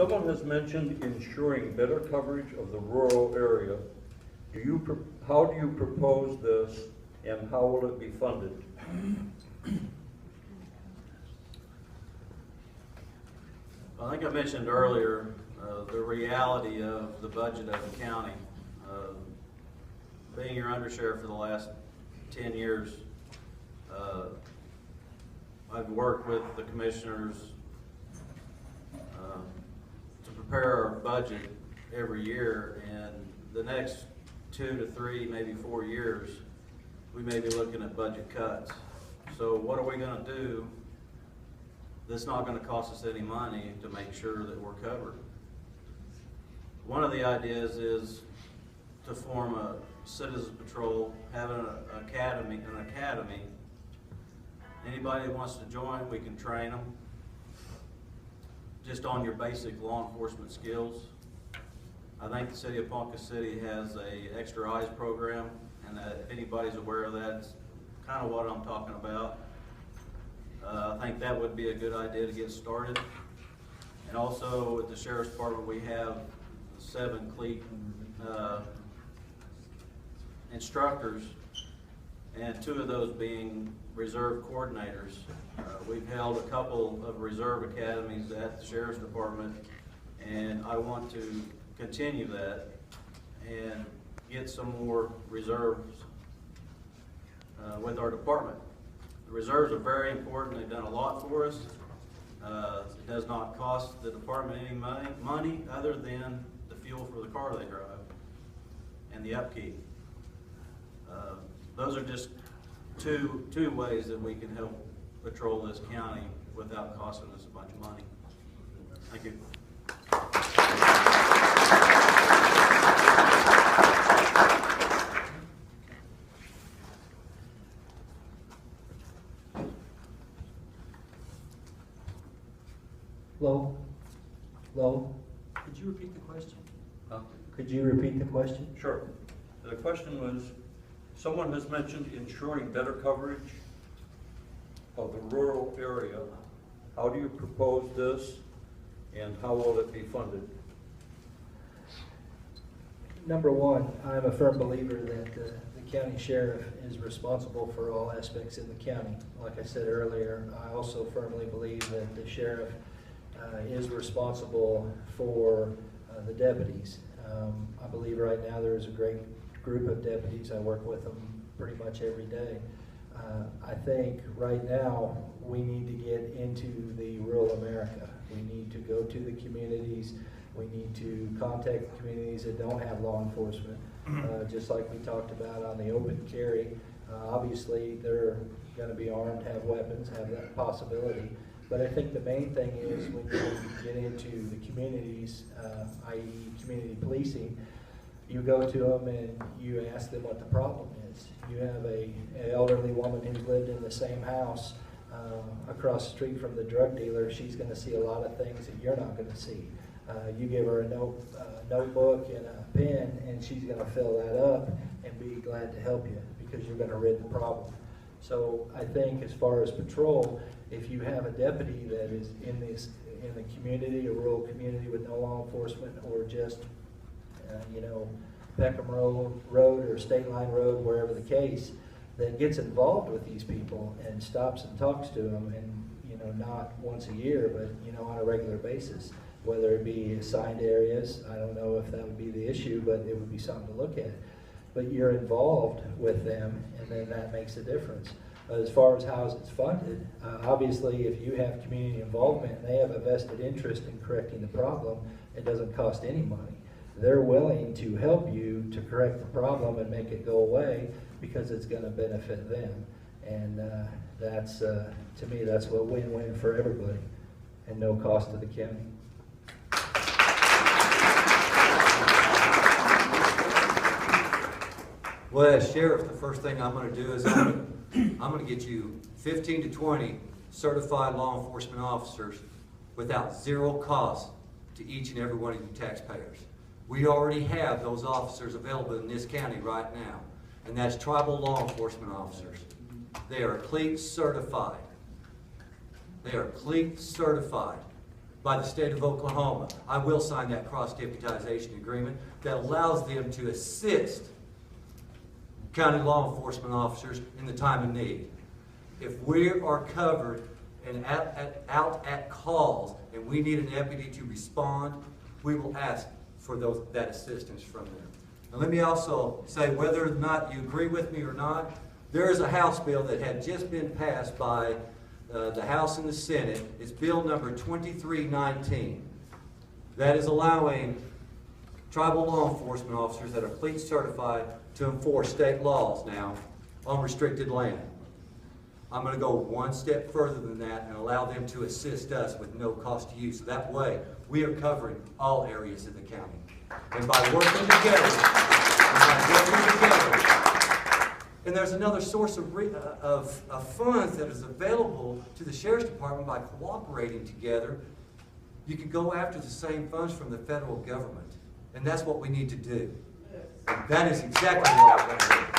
Someone has mentioned ensuring better coverage of the rural area. How do you propose this, and how will it be funded? I think I mentioned earlier the reality of the budget of the county. Being your undersheriff for the last 10 years, I've worked with the commissioners to prepare our budget every year, and the next 2 to 3, maybe 4 years, we may be looking at budget cuts. So what are we going to do that's not going to cost us any money to make sure that we're covered? One of the ideas is to form a citizen patrol, have an academy. Anybody that wants to join, we can train them just on your basic law enforcement skills. I think the city of Ponca City has a Extra Eyes program, and if anybody's aware of that, it's kind of what I'm talking about. I think that would be a good idea to get started. And also at the Sheriff's Department, we have 7 CLEAT instructors, and 2 of those being reserve coordinators. We've held a couple of reserve academies at the Sheriff's Department, and I want to continue that and get some more reserves with our department. The reserves are very important. They've done a lot for us. It does not cost the department any money other than the fuel for the car they drive and the upkeep. Those are just two ways that we can help patrol this county without costing us a bunch of money. Thank you. Low. Could you repeat the question? Could you repeat the question? Sure. The question was, someone has mentioned ensuring better coverage of the rural area. How do you propose this, and how will it be funded? Number one, I'm a firm believer that the county sheriff is responsible for all aspects in the county. Like I said earlier, I also firmly believe that the sheriff is responsible for the deputies. I believe right now there is a great group of deputies. I work with them pretty much every day. I think right now we need to get into the rural America. We need to go to the communities. We need to contact the communities that don't have law enforcement, just like we talked about on the open carry. Obviously, they're going to be armed, have weapons, have that possibility. But I think the main thing is when you get into the communities, i.e. community policing, you go to them and you ask them what the problem is. You have an elderly woman who's lived in the same house across the street from the drug dealer. She's going to see a lot of things that you're not going to see. You give her a notebook and a pen, and she's going to fill that up and be glad to help you because you're going to rid the problem. So I think as far as patrol, if you have a deputy that is in the community, a rural community with no law enforcement, or just Peckham Road or State Line Road, wherever the case, that gets involved with these people and stops and talks to them, and not once a year, but on a regular basis, whether it be assigned areas. I don't know if that would be the issue, but it would be something to look at. But you're involved with them, and then that makes a difference. As far as how it's funded, obviously if you have community involvement and they have a vested interest in correcting the problem, it doesn't cost any money. They're willing to help you to correct the problem and make it go away because it's going to benefit them. And that's, to me, that's a win-win for everybody and no cost to the county. Well, as sheriff, the first thing I'm going to do is I'm going to get you 15 to 20 certified law enforcement officers without zero cost to each and every one of you taxpayers. We already have those officers available in this county right now, and that's tribal law enforcement officers. They are CLEAT certified. They are CLEAT certified. by the state of Oklahoma. I will sign that cross-deputization agreement that allows them to assist county law enforcement officers in the time of need. If we are covered and out at calls and we need an deputy to respond, we will ask for that assistance from them. Now let me also say, whether or not you agree with me or not, there is a House bill that had just been passed by the House and the Senate. It's bill number 2319. That is allowing tribal law enforcement officers that are police certified to enforce state laws now on restricted land. I'm going to go one step further than that and allow them to assist us with no cost to you. So that way, we are covering all areas of the county. And by working together, and there's another source of funds that is available to the Sheriff's Department by cooperating together. You can go after the same funds from the federal government. And that's what we need to do. And that is exactly what we're going to do.